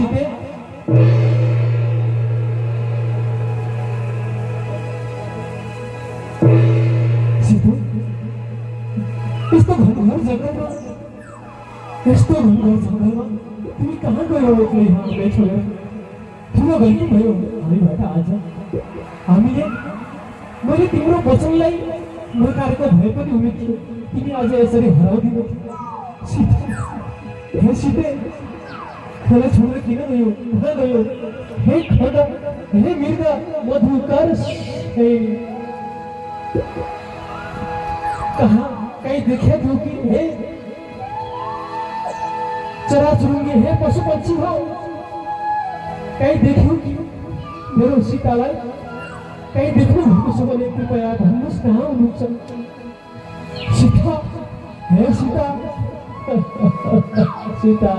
सीते सीते यस्तो घनघोर जङ्गलमा तिमी कहाँ गयौ एक्लै हामीलाई छोडेर? ठुलो गल्ती भयो हामीबाट आज। हामीले मैले तिम्रो वचनलाई नकारेको भए पनि हुने थियो, तिमी आज यसरी हराउँदिनौ। सीते हे सीते खोला छोडेर किन गयौ? कहाँ गयौ? हे खड्ग, हे मृग मधुकर, हे कहाँ कहीं देखा थियो कि? हे चराचुरुङ्गी, हे पशु पक्षी हो, कहीं देख्यौ कि मेरो सीतालाई? कहीं देख्नु भएको छ भने कृपया भन्नुहोस् कहाँ हुनुहुन्छ? सीता, हे सीता, सीता।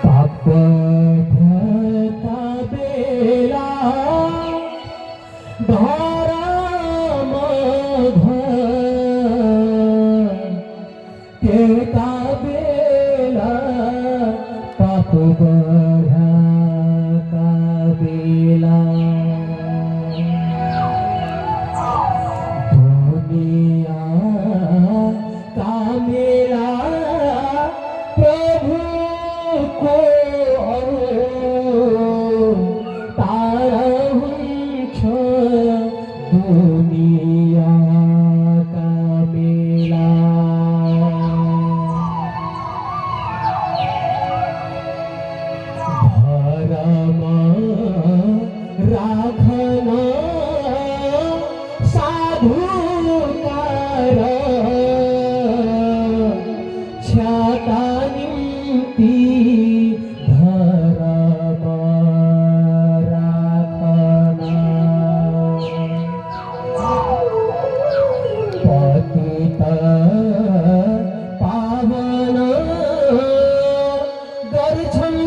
पाप ढका बेला तेका बेला पाप बढ़ाका बेला दुनिया का मेला प्रभु को तारा हुन्छ दुनिया का मेला। राखन साधुकार छाता निम्ति धर्म राखन पतित पावन गर्छन्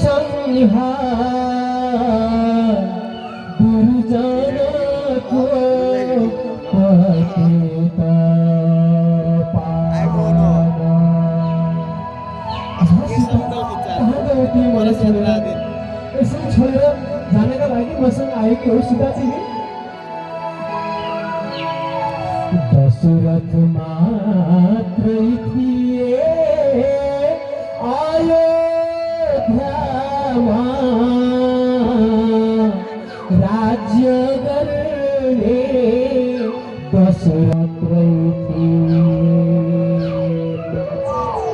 संहार दुर्जनको पतित पावन। यसरी छोडेर जानेका लागि मसँग आएकी हो सीता तिमी? दशरथ मात्रै थिए